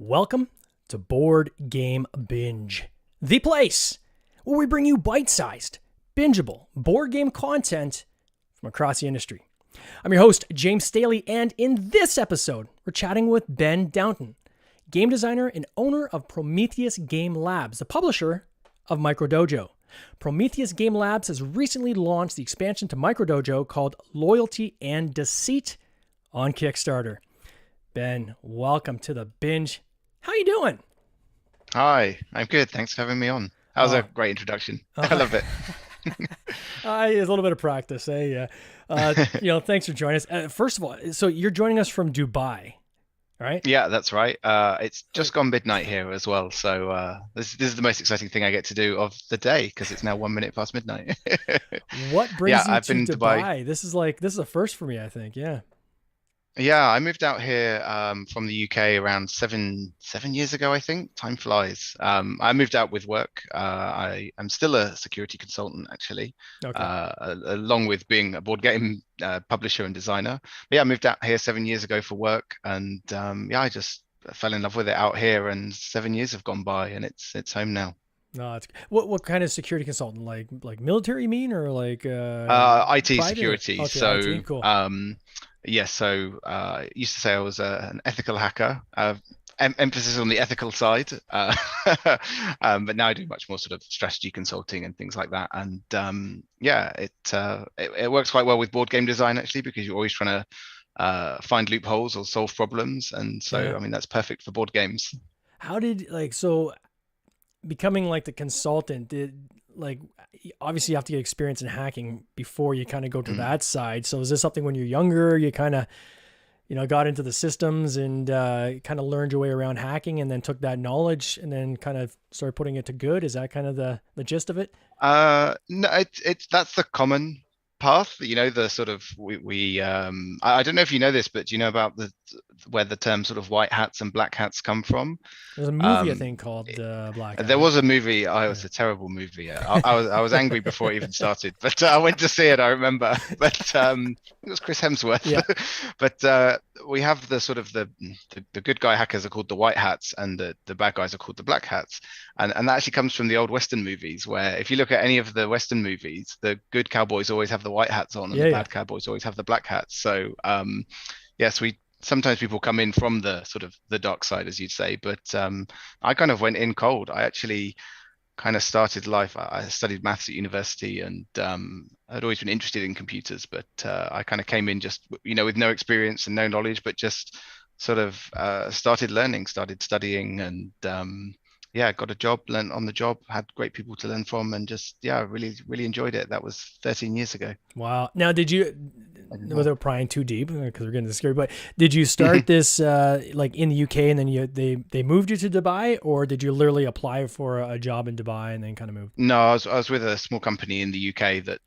Welcome to Board Game Binge, the place where we bring you bite-sized, bingeable board game content from across the industry. I'm your host, James Staley, and in this episode, we're chatting with Ben Downton, game designer and owner of Prometheus Game Labs, the publisher of Micro Dojo. Prometheus Game Labs has recently launched the expansion to Micro Dojo called Loyalty and Deceit on Kickstarter. Ben, welcome to the binge. How you doing? Hi, I'm good. Thanks for having me on. That was a great introduction. I love it. It's a little bit of practice, eh? Thanks for joining us. First of all, so you're joining us from Dubai, right? Yeah, that's right. It's just gone midnight here as well. So this is the most exciting thing I get to do of the day because it's now 1 minute past midnight. What brings you I've to been to Dubai? This is a first for me, I think. Yeah. Yeah, I moved out here from the UK around seven years ago, I think. Time flies. I moved out with work. I'm still a security consultant, actually, Okay. along with being a board game publisher and designer. But yeah, I moved out here 7 years ago for work, and I just fell in love with it out here. And 7 years have gone by, and it's home now. No, it's what kind of security consultant? Like military, you mean, or like IT private? security. Okay, So IT, cool. yes, so used to say I was an ethical hacker. Emphasis on the ethical side, but now I do much more sort of strategy consulting and things like that. And it works quite well with board game design actually, because you're always trying to find loopholes or solve problems. And so, Yeah. I mean, that's perfect for board games. How did so becoming like the consultant obviously you have to get experience in hacking before you kind of go to that side. So is this something when you're younger, you kind of, got into the systems and kind of learned your way around hacking and then took that knowledge and then kind of started putting it to good? Is that kind of the gist of it? No, it's that's the common path. The sort of I don't know if you know this, but do you know about where the term sort of white hats and black hats come from? There's a movie I think called Black Hat. There was a movie. It was a terrible movie. I was angry before it even started, but I went to see it. I remember, but it was Chris Hemsworth. Yeah. But we have the sort of the good guy hackers are called the white hats, and the bad guys are called the black hats, and that actually comes from the old Western movies, where if you look at any of the Western movies, the good cowboys always have the white hats on, and the bad cowboys always have the black hats. So yes, sometimes people come in from the sort of the dark side, as you'd say, but I kind of went in cold. I actually kind of started life. I studied maths at university, and I'd always been interested in computers, but I kind of came in just with no experience and no knowledge, but just sort of started learning, started studying, and got a job, learned on the job, had great people to learn from, and just really really enjoyed it. That was 13 years ago. Wow. Now, did you, without prying too deep, because we're getting scary, but did you start this like in the UK and then they moved you to Dubai, or did you literally apply for a job in Dubai and then kind of move? No, I was with a small company in the UK that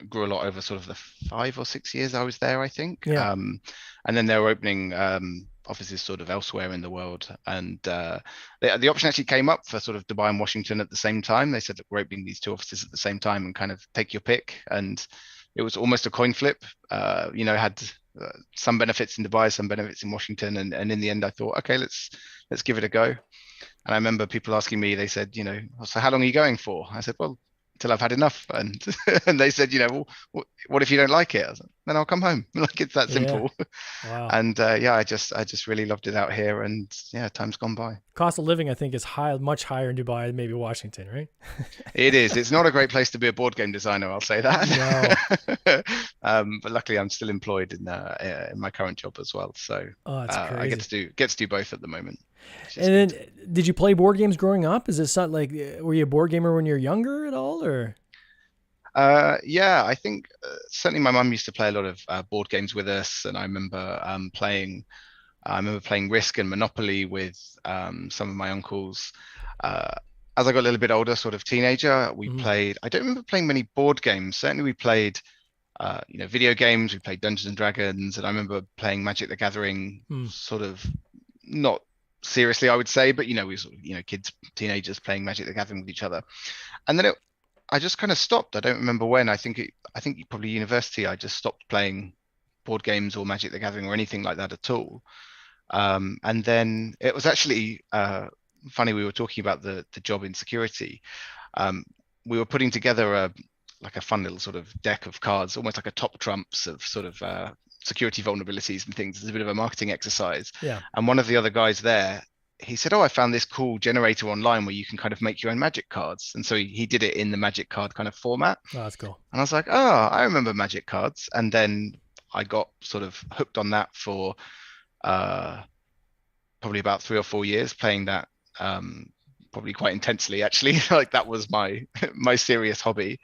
grew a lot over sort of the 5 or 6 years I was there, I think. Yeah. And then they were opening offices sort of elsewhere in the world, and the option actually came up for sort of Dubai and Washington at the same time. They said, look, we're opening these two offices at the same time, and kind of take your pick. And it was almost a coin flip. Had some benefits in Dubai, some benefits in Washington, and in the end I thought, okay, let's give it a go. And I remember people asking me, they said, so how long are you going for? I said, well, till I've had enough. And and they said, well, what if you don't like it? I was like, then I'll come home. Like, it's that simple. Wow. And I just really loved it out here, and time's gone by. Cost of living, I think, is much higher in Dubai than maybe Washington, right? It is. It's not a great place to be a board game designer, I'll say that. No. But luckily I'm still employed in my current job as well. So that's crazy. I get to do both at the moment. And then, did you play board games growing up? Is this not like, were you a board gamer when you were younger at all, or? I think certainly my mum used to play a lot of board games with us, and I remember playing Risk and Monopoly with some of my uncles. As I got a little bit older, sort of teenager, we played. I don't remember playing many board games. Certainly, we played video games. We played Dungeons and Dragons, and I remember playing Magic the Gathering, sort of not seriously, I would say, but we sort of, kids, teenagers playing Magic the Gathering with each other. And then I just kind of stopped. I don't remember when. I think probably university. I just stopped playing board games or Magic the Gathering or anything like that at all. And then it was actually funny. We were talking about the job in security. Um, we were putting together like a fun little sort of deck of cards, almost like a top trumps of sort of security vulnerabilities and things. It's a bit of a marketing exercise. Yeah. And one of the other guys there, he said, "Oh, I found this cool generator online where you can kind of make your own magic cards." And so he did it in the magic card kind of format. Oh, that's cool. And I was like, "Oh, I remember magic cards." And then I got sort of hooked on that for uh, probably about 3 or 4 years, playing that probably quite intensely, actually. Like that was my my serious hobby.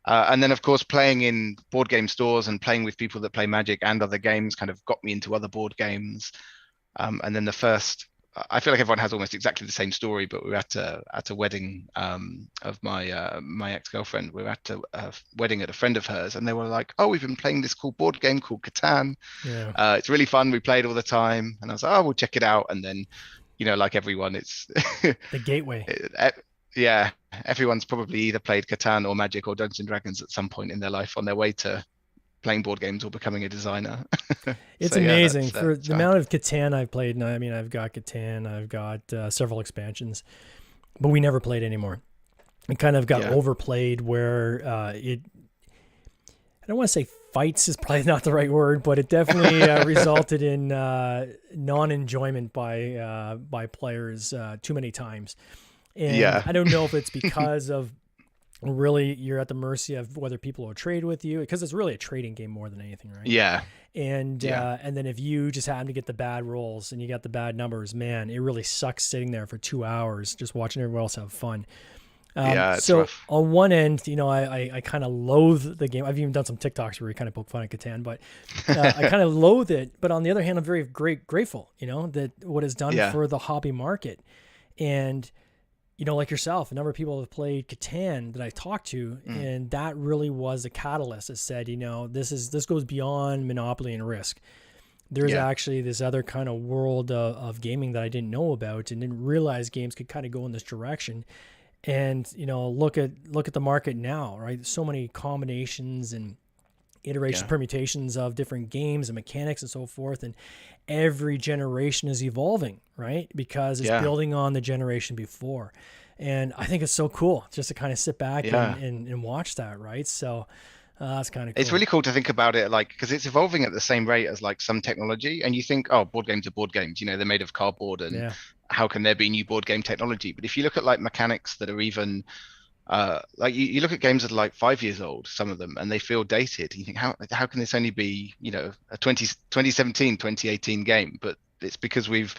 And then, of course, playing in board game stores and playing with people that play Magic and other games kind of got me into other board games. And then I feel like everyone has almost exactly the same story, but we were at a wedding of my ex-girlfriend. We were at a wedding at a friend of hers, and they were like, "Oh, we've been playing this cool board game called Catan. Yeah. It's really fun. We play it all the time." And I was like, "Oh, we'll check it out." And then, like everyone, it's The gateway. yeah, everyone's probably either played Catan or Magic or Dungeons and Dragons at some point in their life on their way to playing board games or becoming a designer. It's So, yeah, amazing that's for the amount of Catan I've played. And I mean, I've got Catan, I've got several expansions, but we never played anymore. It kind of got overplayed where I don't want to say fights is probably not the right word, but it definitely resulted in non-enjoyment by players too many times. And I don't know if it's because of really you're at the mercy of whether people will trade with you, because it's really a trading game more than anything, right? Yeah. And then if you just happen to get the bad rolls and you got the bad numbers, man, it really sucks sitting there for 2 hours just watching everyone else have fun. It's so rough. on one end, I kind of loathe the game. I've even done some TikToks where we kind of poke fun at Catan, but I kind of loathe it. But on the other hand, I'm very grateful, that what it's done for the hobby market. And, like yourself, a number of people have played Catan that I talked to, and that really was a catalyst that said, this goes beyond Monopoly and Risk. There's actually this other kind of world of gaming that I didn't know about and didn't realize games could kind of go in this direction. And, look at the market now, right? So many combinations and iterations, permutations of different games and mechanics and so forth. And every generation is evolving, right? Because it's building on the generation before. And I think it's so cool just to kind of sit back and watch that, right? So that's kind of cool. It's really cool to think about it, like, because it's evolving at the same rate as like some technology. And you think, oh, board games are board games, they're made of cardboard, and how can there be new board game technology? But if you look at like mechanics that are even like you look at games that are like 5 years old, some of them, and they feel dated. You think, how can this only be, a 2017, 2018 game? But it's because we've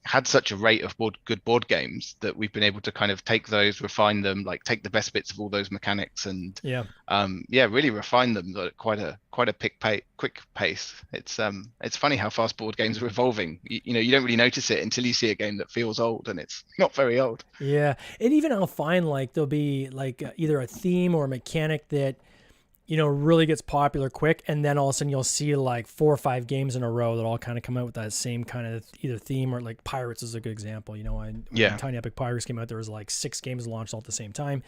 had such a rate of good board games that we've been able to kind of take those, refine them, like take the best bits of all those mechanics and really refine them at quite a quick pace. It's funny how fast board games are evolving. You don't really notice it until you see a game that feels old, and it's not very old. Yeah. And even I'll find like there'll be like either a theme or a mechanic that really gets popular quick, and then all of a sudden you'll see like 4 or 5 games in a row that all kind of come out with that same kind of either theme, or like Pirates is a good example. When Tiny Epic Pirates came out, there was like 6 games launched all at the same time.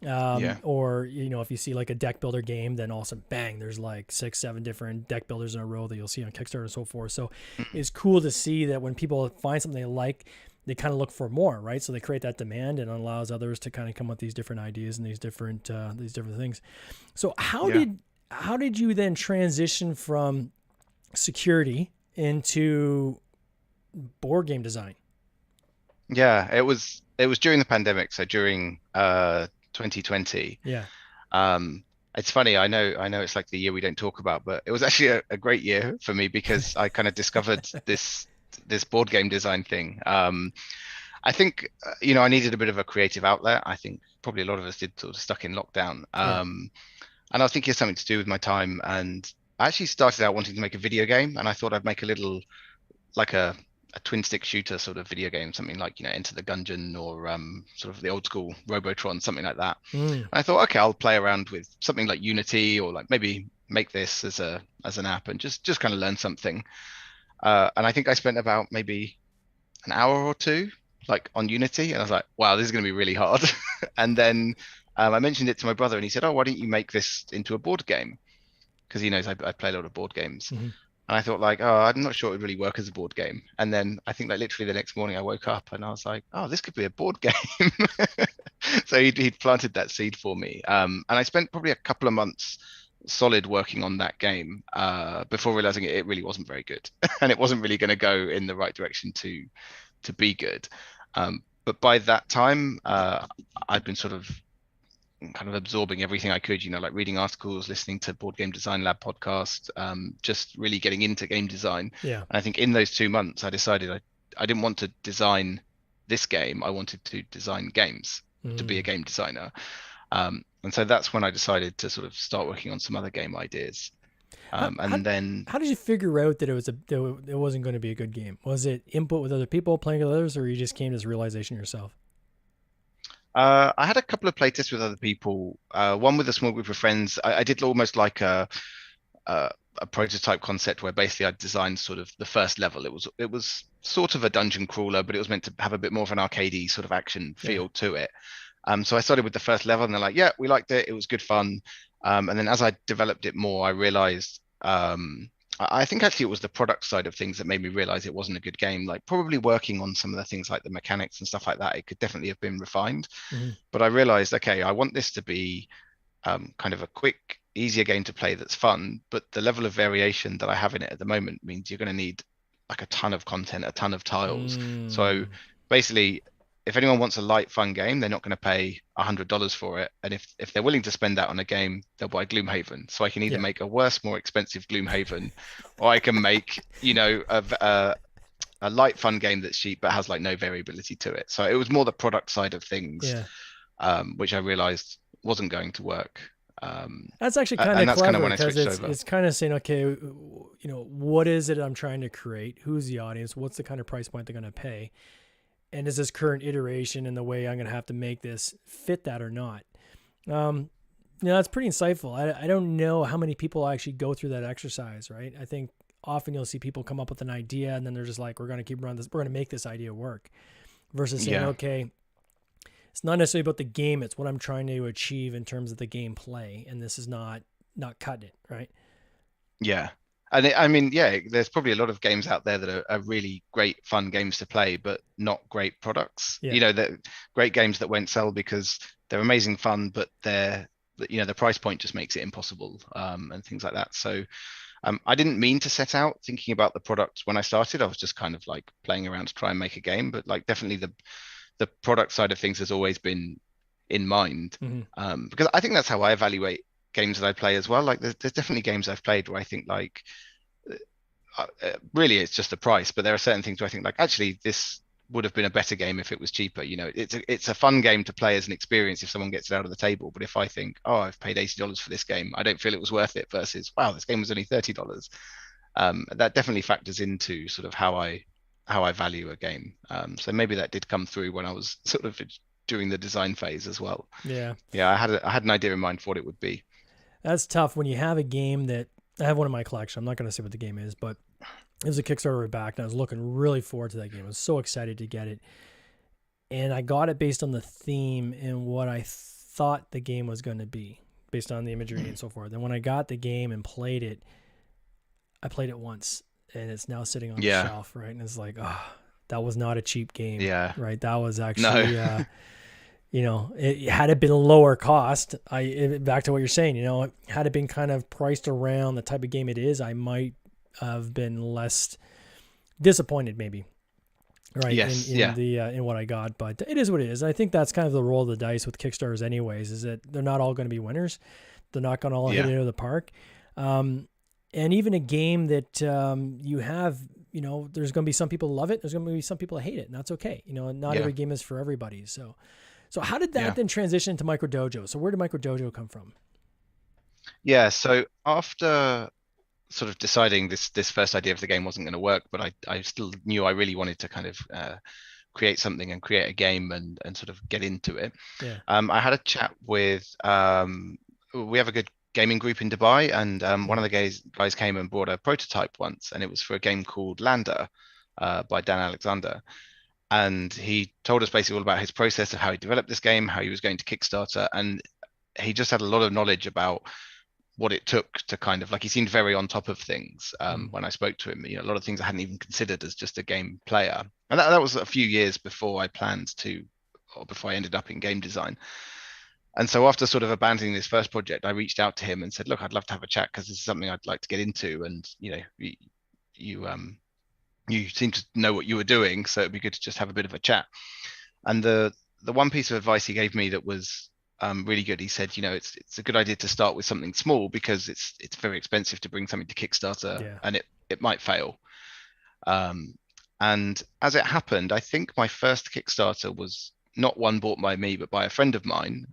Or if you see like a deck builder game, then all of a sudden, bang, there's like 6, 7 different deck builders in a row that you'll see on Kickstarter and so forth. So it's cool to see that when people find something they like, they kind of look for more, right? So they create that demand, and it allows others to kind of come up with these different ideas and these different things. So how did you then transition from security into board game design? Yeah, it was during the pandemic, so during 2020. Yeah. It's funny, I know it's like the year we don't talk about, but it was actually a great year for me because I kind of discovered this board game design thing. I think I needed a bit of a creative outlet. I think probably a lot of us did, sort of stuck in lockdown. And I was thinking of something to do with my time, and I actually started out wanting to make a video game, and I thought I'd make a little, like a twin stick shooter sort of video game, something like Enter the Gungeon or sort of the old school Robotron, something like that. And I thought, okay, I'll play around with something like Unity, or like maybe make this as an app and just kind of learn something. And I think I spent about maybe an hour or two like on Unity, and I was like, wow, this is going to be really hard. And then I mentioned it to my brother, and he said, oh, why don't you make this into a board game? Because he knows I play a lot of board games. And I thought like, oh, I'm not sure it would really work as a board game. And then I think like literally the next morning I woke up and I was like, oh, this could be a board game. So he'd planted that seed for me. And I spent probably a couple of months solid working on that game before realizing it really wasn't very good and it wasn't really going to go in the right direction to be good. But by that time, I'd been sort of kind of absorbing everything I could, like reading articles, listening to Board Game Design Lab podcast, just really getting into game design. Yeah. And I think in those 2 months, I decided I didn't want to design this game. I wanted to design games, to be a game designer. And so that's when I decided to sort of start working on some other game ideas. Then how did you figure out that it wasn't going to be a good game? Was it input with other people, playing with others, or you just came to this realization yourself? I had a couple of playtests with other people. One with a small group of friends. I did almost like a, a prototype concept where basically I designed sort of the first level. It was sort of a dungeon crawler, but it was meant to have a bit more of an arcadey sort of action feel to it. So I started with the first level, and they're like, "Yeah, we liked it. It was good fun." And then as I developed it more, I realized I think actually it was the product side of things that made me realize it wasn't a good game. Like probably working on some of the things like the mechanics and stuff like that, it could definitely have been refined. But I realized, okay, I want this to be kind of a quick, easier game to play that's fun. But the level of variation that I have in it at the moment means you're going to need like a ton of content, a ton of tiles. So basically, if anyone wants a light, fun game, they're not going to pay $100 for it. And if they're willing to spend that on a game, they'll buy Gloomhaven. So I can either make a worse, more expensive Gloomhaven, or I can make, a light, fun game that's cheap but has like no variability to it. So it was more the product side of things, which I realized wasn't going to work. That's actually kind of clever because it's kind of saying, okay, what is it I'm trying to create? Who's the audience? What's the kind of price point they're going to pay? And is this current iteration and the way I'm going to have to make this fit that or not? That's pretty insightful. I don't know how many people actually go through that exercise, right? I think often you'll see people come up with an idea and then they're just like, we're going to keep running this. We're going to make this idea work versus saying, okay, it's not necessarily about the game. It's what I'm trying to achieve in terms of the gameplay. And this is not cutting it, right? Yeah. And there's probably a lot of games out there that are really great, fun games to play, but not great products. That great games that won't sell because they're amazing fun, but the price point just makes it impossible, and things like that. So I didn't mean to set out thinking about the product when I started. I was just kind of like playing around to try and make a game, but like definitely the product side of things has always been in mind, because I think that's how I evaluate games that I play as well. Like there's definitely games I've played where I think like really it's just the price, but there are certain things where I think like actually this would have been a better game if it was cheaper. It's a fun game to play as an experience if someone gets it out of the table. But if I think, oh, I've paid $80 for this game, I don't feel it was worth it versus, wow, this game was only $30. That definitely factors into sort of how I value a game. So maybe that did come through when I was sort of during the design phase as well. Yeah. I had an idea in mind for what it would be. That's tough when you have a game that I have one in my collection. I'm not going to say what the game is, but it was a Kickstarter back, and I was looking really forward to that game. I was so excited to get it. And I got it based on the theme and what I thought the game was going to be, based on the imagery and so forth. And when I got the game and played it, I played it once, and it's now sitting on the shelf, right? And it's like, oh, that was not a cheap game, right? That was actually... it had it been lower cost, back to what you're saying, had it been kind of priced around the type of game it is, I might have been less disappointed maybe, right? Yes, in what I got, but it is what it is. And I think that's kind of the roll of the dice with Kickstarters anyways, is that they're not all going to be winners. They're not going to all hit it out of the park. And even a game that you have, there's going to be some people love it. There's going to be some people that hate it, and that's okay. Not every game is for everybody. So how did that then transition to Micro Dojo? So where did Micro Dojo come from? Yeah, so after sort of deciding this first idea of the game wasn't going to work, but I still knew I really wanted to kind of create something and create a game and sort of get into it. Yeah. I had a chat with we have a good gaming group in Dubai, and one of the guys came and brought a prototype once, and it was for a game called Lander by Dan Alexander. And he told us basically all about his process of how he developed this game, how he was going to Kickstarter. And he just had a lot of knowledge about what it took to kind of, like, he seemed very on top of things when I spoke to him. A lot of things I hadn't even considered as just a game player, and that was a few years before I planned to, or before I ended up in game design. And so after sort of abandoning this first project, I reached out to him and said, look, I'd love to have a chat because this is something I'd like to get into. And, you seem to know what you were doing, so it'd be good to just have a bit of a chat. And the one piece of advice he gave me that was really good, he said, it's a good idea to start with something small because it's very expensive to bring something to Kickstarter, and it might fail. And as it happened, I think my first Kickstarter was not one bought by me, but by a friend of mine.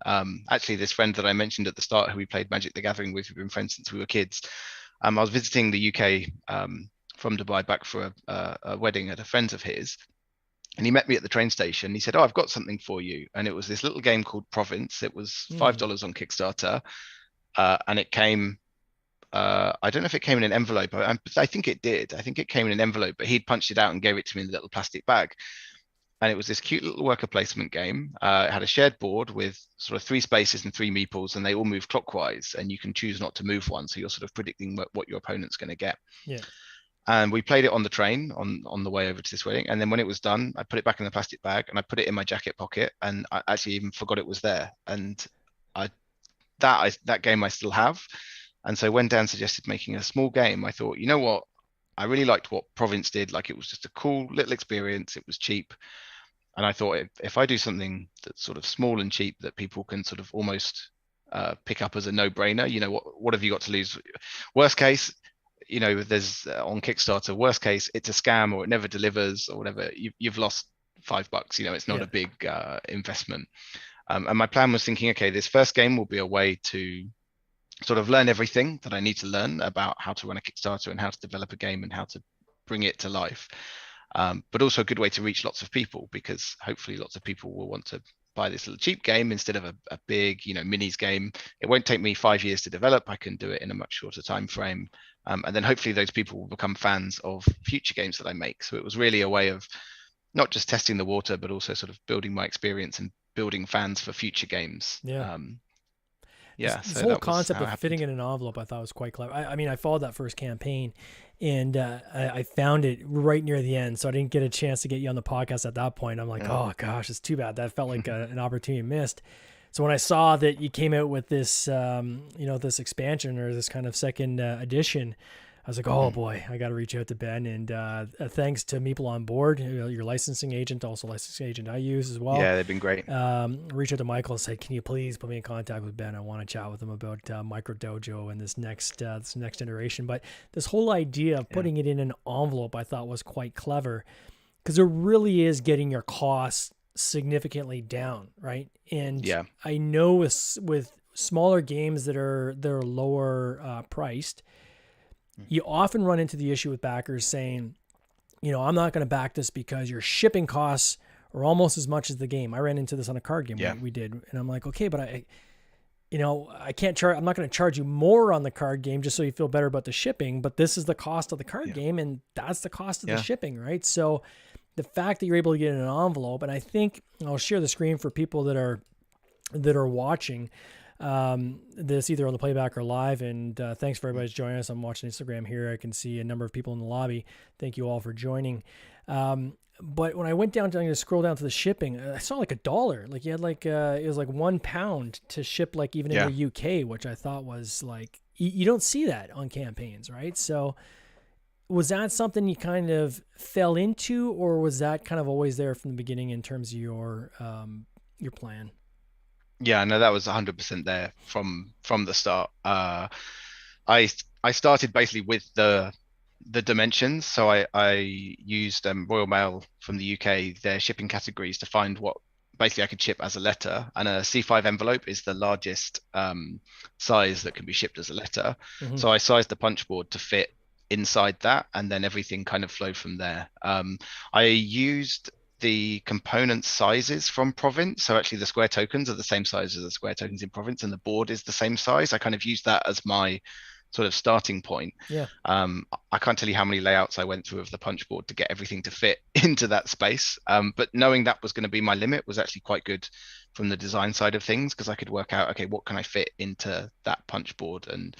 Actually, this friend that I mentioned at the start, who we played Magic the Gathering with, we've been friends since we were kids. I was visiting the UK from Dubai back for a wedding at a friend of his. And he met me at the train station. He said, "Oh, I've got something for you." And it was this little game called Province. It was $5 on Kickstarter. And it came, I don't know if it came in an envelope. I think it did. I think it came in an envelope, but he'd punched it out and gave it to me in a little plastic bag. And it was this cute little worker placement game. It had a shared board with sort of 3 spaces and 3 meeples, and they all move clockwise. And you can choose not to move one. So you're sort of predicting what your opponent's going to get. Yeah. And we played it on the train on the way over to this wedding. And then when it was done, I put it back in the plastic bag and I put it in my jacket pocket. And I actually even forgot it was there. And that game I still have. And so when Dan suggested making a small game, I thought, you know what? I really liked what Province did. Like, it was just a cool little experience. It was cheap. And I thought, if I do something that's sort of small and cheap that people can sort of almost pick up as a no-brainer, what have you got to lose? Worst case, there's on Kickstarter, worst case, it's a scam or it never delivers or whatever. You've lost $5. It's not a big investment. And my plan was thinking, okay, this first game will be a way to sort of learn everything that I need to learn about how to run a Kickstarter and how to develop a game and how to bring it to life. But also a good way to reach lots of people, because hopefully lots of people will want to buy this little cheap game instead of a big, minis game. It won't take me 5 years to develop. I can do it in a much shorter time frame. And then hopefully those people will become fans of future games that I make. So it was really a way of not just testing the water, but also sort of building my experience and building fans for future games. This whole concept of fitting in an envelope, I thought was quite clever. I mean, I followed that first campaign, and I found it right near the end, so I didn't get a chance to get you on the podcast at that point. I'm like, oh gosh, it's too bad. That felt like an opportunity missed. So when I saw that you came out with this, this expansion or this kind of second edition, I was like, oh boy, I got to reach out to Ben. And thanks to Meeple on Board, your licensing agent, also licensing agent I use as well. Yeah, they've been great. Reach out to Michael and say, can you please put me in contact with Ben? I want to chat with him about Micro Dojo and this next iteration. But this whole idea of putting it in an envelope, I thought was quite clever, because it really is getting your costs significantly down, right? And I know with smaller games that are lower priced, you often run into the issue with backers saying, I'm not going to back this because your shipping costs are almost as much as the game. I ran into this on a card game we did, and I'm like, okay, but I can't charge. I'm not going to charge you more on the card game just so you feel better about the shipping. But this is the cost of the card game, and that's the cost of the shipping, right? So the fact that you're able to get in an envelope, and I think I'll share the screen for people that are watching this either on the playback or live. And thanks for everybody joining us. I'm watching Instagram here. I can see a number of people in the lobby. Thank you all for joining. But when I went down to scroll down to the shipping, I saw like $1. Like you had it was like £1 to ship, like even in the UK, which I thought was like, you don't see that on campaigns, right? So was that something you kind of fell into, or was that kind of always there from the beginning in terms of your plan? Yeah, no, that was 100% there from the start. I started basically with the dimensions. So I used Royal Mail from the UK, their shipping categories, to find what basically I could ship as a letter. And a C5 envelope is the largest size that can be shipped as a letter. Mm-hmm. So I sized the punch board to fit inside that, and then everything kind of flowed from there. I used the component sizes from Province. So actually the square tokens are the same size as the square tokens in Province, and the board is the same size. I kind of used that as my sort of starting point. I can't tell you how many layouts I went through of the punch board to get everything to fit into that space. But knowing that was going to be my limit was actually quite good from the design side of things, because I could work out, okay, what can I fit into that punch board, and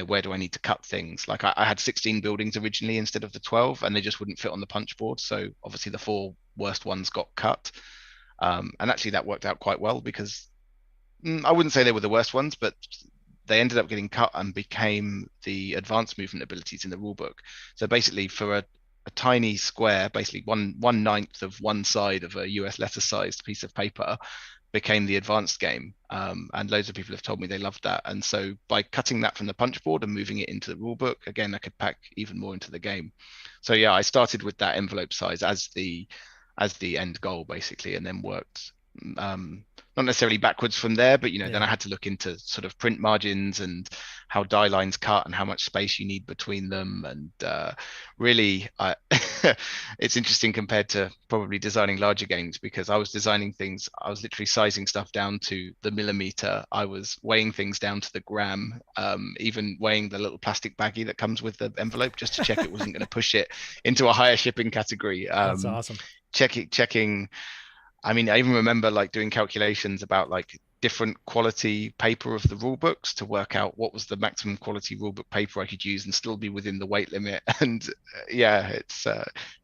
where do I need to cut things? Like I had 16 buildings originally instead of the 12, and they just wouldn't fit on the punch board. So obviously the 4 worst ones got cut. And actually that worked out quite well, because I wouldn't say they were the worst ones, but they ended up getting cut and became the advanced movement abilities in the rulebook. So basically, for a tiny square, basically one ninth of one side of a US letter sized piece of paper, became the advanced game. And loads of people have told me they loved that. And so by cutting that from the punch board and moving it into the rulebook, again, I could pack even more into the game. So yeah, I started with that envelope size as the end goal, basically, and then worked not necessarily backwards from there, but then I had to look into sort of print margins and how die lines cut and how much space you need between them. And really, it's interesting compared to probably designing larger games, because I was designing things, I was literally sizing stuff down to the millimeter. I was weighing things down to the gram, even weighing the little plastic baggie that comes with the envelope, just to check it wasn't going to push it into a higher shipping category. That's awesome. Checking. I mean, I even remember like doing calculations about like different quality paper of the rule books to work out what was the maximum quality rulebook paper I could use and still be within the weight limit. And it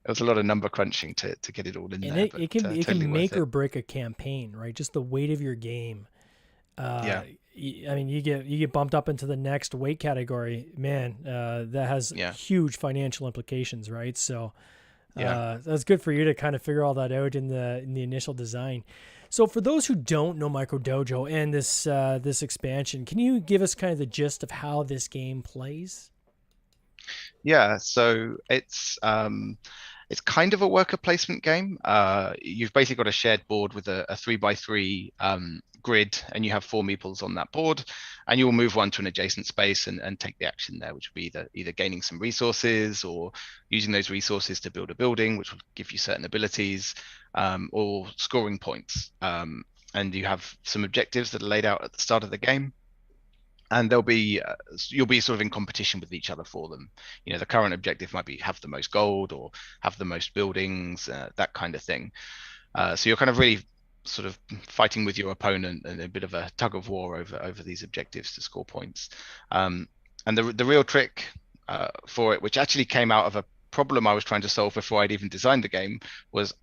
was a lot of number crunching to get it all in there. It can make or break a campaign, right? Just the weight of your game. I mean, you get bumped up into the next weight category, man. That has huge financial implications, right? So. That's good for you to kind of figure all that out in the initial design. So for those who don't know Micro Dojo and this expansion, can you give us kind of the gist of how this game plays? Yeah, so it's kind of a worker placement game. You've basically got a shared board with a 3x3 grid, and you have 4 meeples on that board, and you will move one to an adjacent space and take the action there, which will be either gaining some resources or using those resources to build a building, which will give you certain abilities, or scoring points. And you have some objectives that are laid out at the start of the game. And you'll be sort of in competition with each other for them. The current objective might be have the most gold or have the most buildings, that kind of thing. So you're kind of really sort of fighting with your opponent and a bit of a tug of war over these objectives to score points. And the real trick for it, which actually came out of a problem I was trying to solve before I'd even designed the game, was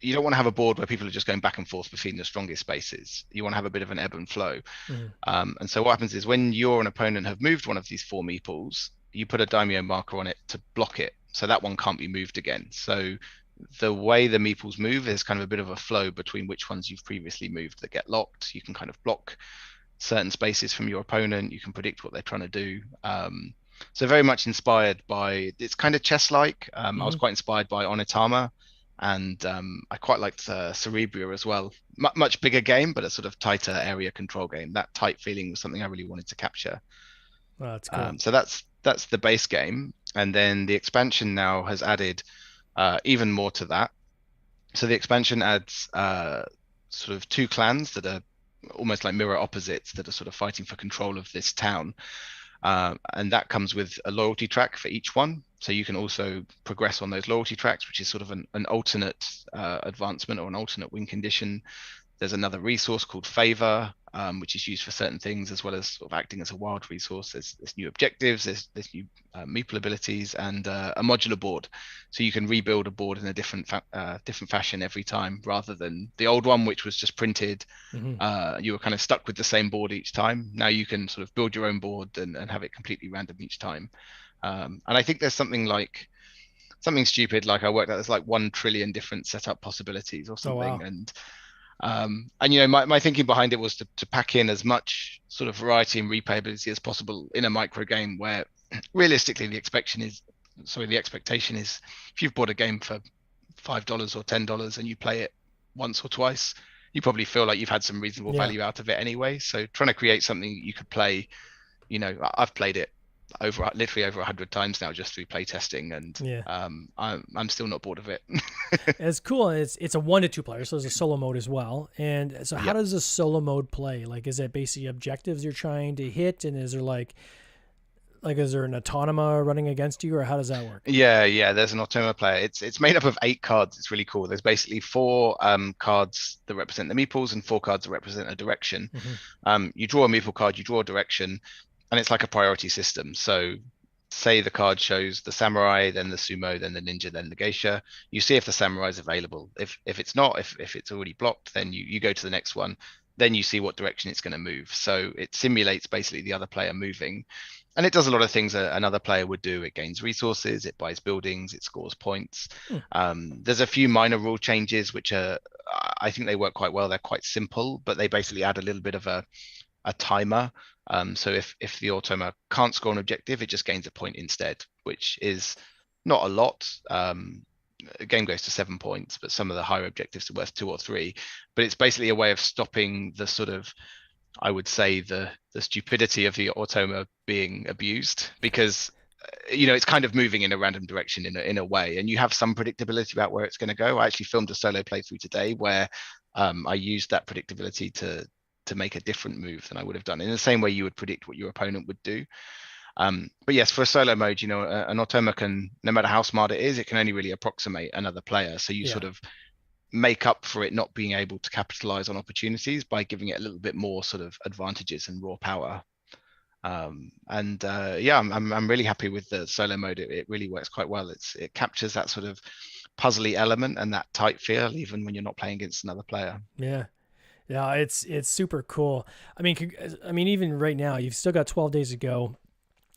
you don't want to have a board where people are just going back and forth between the strongest spaces. You want to have a bit of an ebb and flow. And so what happens is when you or an opponent have moved one of these 4 meeples, you put a daimyo marker on it to block it. So that one can't be moved again. So the way the meeples move is kind of a bit of a flow between which ones you've previously moved that get locked. You can kind of block certain spaces from your opponent. You can predict what they're trying to do. So very much inspired by, it's kind of chess-like. I was quite inspired by Onitama. And I quite liked Cerebria as well. Much bigger game, but a sort of tighter area control game. That tight feeling was something I really wanted to capture. Well, that's cool. So that's the base game, and then the expansion now has added even more to that. So the expansion adds sort of 2 clans that are almost like mirror opposites that are sort of fighting for control of this town. And that comes with a loyalty track for each one. So you can also progress on those loyalty tracks, which is sort of an alternate advancement or an alternate win condition. There's another resource called Favor, which is used for certain things, as well as sort of acting as a wild resource. There's new objectives, there's new meeple abilities, and a modular board. So you can rebuild a board in a different fashion every time, rather than the old one, which was just printed. You were kind of stuck with the same board each time. Now you can sort of build your own board and have it completely random each time. And I think there's something stupid, like I worked out there's like 1 trillion different setup possibilities or something. Oh, wow. And my thinking behind it was to pack in as much sort of variety and replayability as possible in a micro game, where realistically the expectation is if you've bought a game for $5 or $10 and you play it once or twice, you probably feel like you've had some reasonable value out of it anyway. So trying to create something you could play, I've played it literally over 100 times now just through play testing, and I'm still not bored of it. It's cool. It's a 1 to 2 player, so there's a solo mode as well. And so how does a solo mode play? Like, is it basically objectives you're trying to hit, and is there like Like, is there an automa running against you, or how does that work? Yeah. There's an Automa player. It's made up of 8 cards. It's really cool. There's basically 4 cards that represent the meeples and 4 cards that represent a direction. Mm-hmm. You draw a meeple card, you draw a direction, and it's like a priority system. So say the card shows the samurai, then the sumo, then the ninja, then the geisha. You see if the samurai is available. If it's not, if it's already blocked, then you go to the next one. Then you see what direction it's going to move. So it simulates basically the other player moving. And it does a lot of things another player would do. It gains resources, it buys buildings, it scores points. There's a few minor rule changes, which are, I think they work quite well. They're quite simple, but they basically add a little bit of a timer. So if the automa can't score an objective, it just gains a point instead, which is not a lot. A game goes to 7 points, but some of the higher objectives are worth 2 or 3. But it's basically a way of stopping the sort of, I would say, the stupidity of the automa being abused, because it's kind of moving in a random direction in a way, and you have some predictability about where it's going to go. I actually filmed a solo playthrough today where I used that predictability to make a different move than I would have done, in the same way you would predict what your opponent would do. But yes, for a solo mode, an automa can, no matter how smart it is, it can only really approximate another player. So you sort of make up for it not being able to capitalize on opportunities by giving it a little bit more sort of advantages and raw power. I'm really happy with the solo mode. It really works quite well. It captures that sort of puzzly element and that tight feel, even when you're not playing against another player. Yeah, it's super cool. I mean, even right now, you've still got 12 days to go.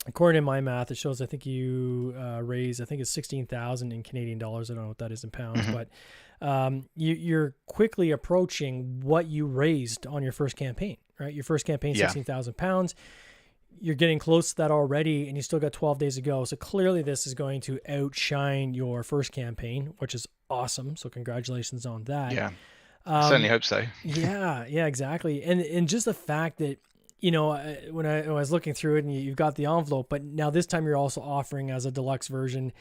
According to my math, it shows I think you raised, I think it's 16,000 in Canadian dollars. I don't know what that is in pounds, but you're quickly approaching what you raised on your first campaign, right? Your first campaign, 16,000 pounds. You're getting close to that already, and you still got 12 days to go. So clearly this is going to outshine your first campaign, which is awesome. So congratulations on that. Yeah, I certainly hope so. Yeah, exactly. And just the fact that, when I was looking through it, and you've got the envelope, but now this time you're also offering as a deluxe version,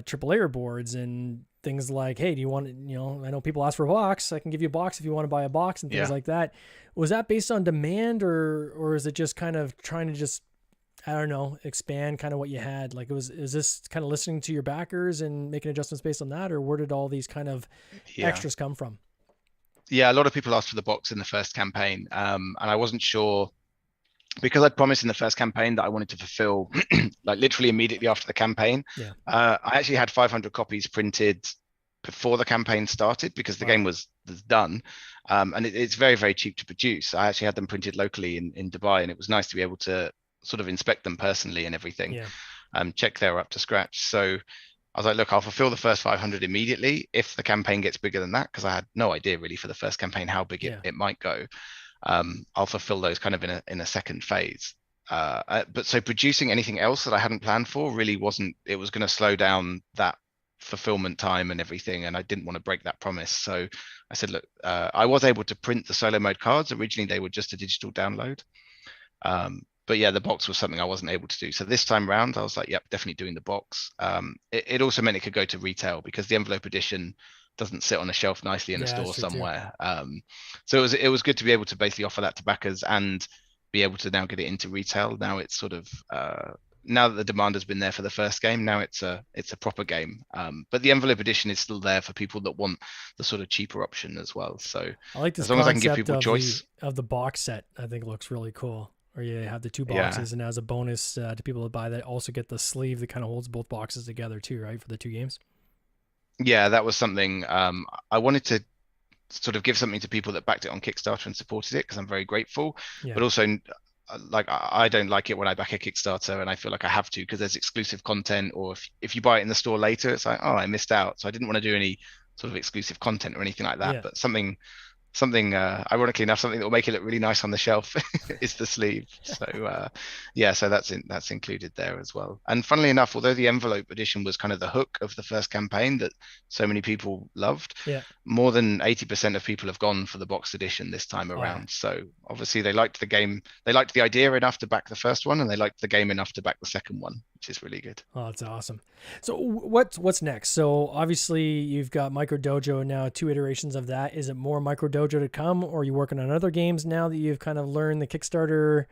triple layer boards and things like, hey, do you want, I know people ask for a box. I can give you a box if you want to buy a box and things like that. Was that based on demand, or is it just kind of trying to just, I don't know, expand kind of what you had? Like, is this kind of listening to your backers and making adjustments based on that, or where did all these kind of extras come from? Yeah, a lot of people asked for the box in the first campaign, and I wasn't sure, because I'd promised in the first campaign that I wanted to fulfill like literally immediately after the campaign. I actually had 500 copies printed before the campaign started, because the game was done, and it's very, very cheap to produce. I actually had them printed locally in Dubai, and it was nice to be able to sort of inspect them personally and everything, check they're up to scratch. So I was like, look, I'll fulfill the first 500 immediately if the campaign gets bigger than that, because I had no idea really for the first campaign how big it might go. I'll fulfill those kind of in a second phase. But so producing anything else that I hadn't planned for really wasn't, it was going to slow down that fulfillment time and everything, and I didn't want to break that promise. So I said, look, I was able to print the solo mode cards. Originally, they were just a digital download. But yeah, the box was something I wasn't able to do. So this time round, I was like, yep, definitely doing the box. It also meant it could go to retail, because the envelope edition doesn't sit on a shelf nicely in a store somewhere. So it was good to be able to basically offer that to backers and be able to now get it into retail. Now it's sort of, now that the demand has been there for the first game, now it's a proper game. But the envelope edition is still there for people that want the sort of cheaper option as well. So I like this, as long as I can give people choice of the box set, I think looks really cool. Or you have the 2 boxes, and as a bonus to people that buy that, also get the sleeve that kind of holds both boxes together too, right, for the 2 games. Yeah, that was something I wanted to sort of give something to people that backed it on Kickstarter and supported it, because I'm very grateful. But also, like, I don't like it when I back a Kickstarter and I feel like I have to, because there's exclusive content, or if you buy it in the store later, it's like, oh, I missed out. So I didn't want to do any sort of exclusive content or anything like that. But something ironically enough, something that will make it look really nice on the shelf is the sleeve. So so that's included there as well. And funnily enough, although the envelope edition was kind of the hook of the first campaign that so many people loved, more than 80% of people have gone for the box edition this time around. So obviously they liked the game, they liked the idea enough to back the first one, and they liked the game enough to back the second one, which is really good. Oh, that's awesome. So what's next? So obviously you've got Micro Dojo now, 2 iterations of that. Is it more Micro Dojo to come, or are you working on other games now that you've kind of learned the Kickstarter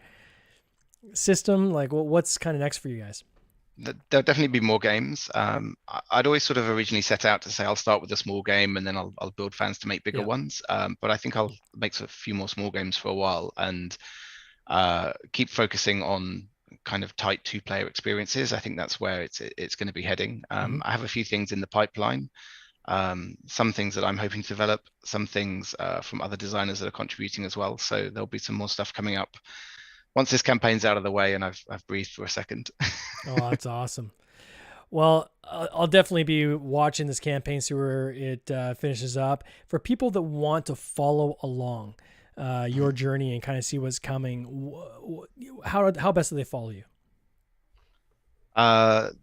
system? Like, what's kind of next for you guys? There'll definitely be more games. I'd always sort of originally set out to say I'll start with a small game and then I'll build fans to make bigger ones. But I think I'll make a few more small games for a while and keep focusing on kind of tight 2-player experiences. I think that's where it's going to be heading. I have a few things in the pipeline. Some things that I'm hoping to develop, some things from other designers that are contributing as well. So there'll be some more stuff coming up once this campaign's out of the way and I've breathed for a second. Oh, that's awesome. Well, I'll definitely be watching this campaign, see where it finishes up. For people that want to follow along your journey and kind of see what's coming, how best do they follow you?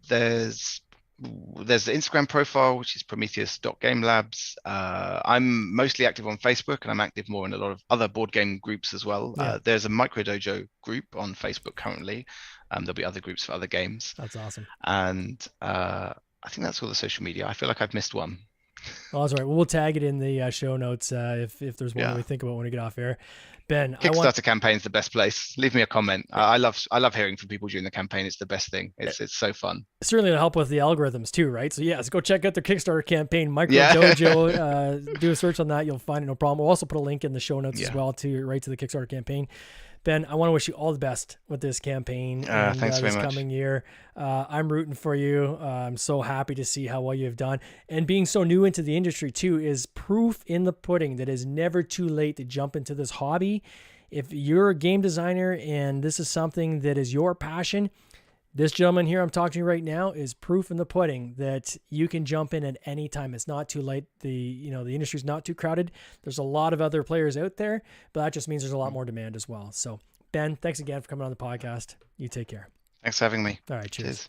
There's the Instagram profile, which is Prometheus.Game Labs. I'm mostly active on Facebook, and I'm active more in a lot of other board game groups as well. There's a Micro Dojo group on Facebook currently. There'll be other groups for other games. That's awesome. And I think that's all the social media. I feel like I've missed one. Well, that's all right. We'll tag it in the show notes if there's one that we think about when we get off air. Ben, Kickstarter campaign's the best place. Leave me a comment. I love hearing from people during the campaign. It's the best thing. It's so fun. Certainly to help with the algorithms too, right? So so go check out their Kickstarter campaign, Micro Dojo. Do a search on that. You'll find it, no problem. We'll also put a link in the show notes as well right to the Kickstarter campaign. Ben, I want to wish you all the best with this campaign thanks very much. Coming year. I'm rooting for you. I'm so happy to see how well you've done. And being so new into the industry too is proof in the pudding that it's never too late to jump into this hobby. If you're a game designer and this is something that is your passion, this gentleman here I'm talking to right now is proof in the pudding that you can jump in at any time. It's not too late. The industry's not too crowded. There's a lot of other players out there, but that just means there's a lot more demand as well. So Ben, thanks again for coming on the podcast. You take care. Thanks for having me. All right. Cheers.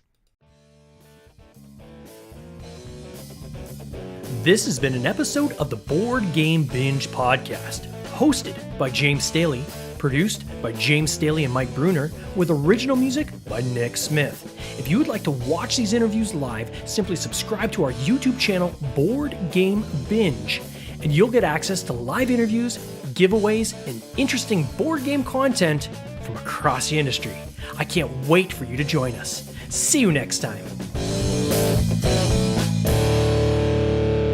This has been an episode of the Board Game Binge podcast, hosted by James Staley, produced by James Staley and Mike Bruner, with original music by Nick Smith. If you would like to watch these interviews live, simply subscribe to our YouTube channel, Board Game Binge, and you'll get access to live interviews, giveaways, and interesting board game content from across the industry. I can't wait for you to join us. See you next time.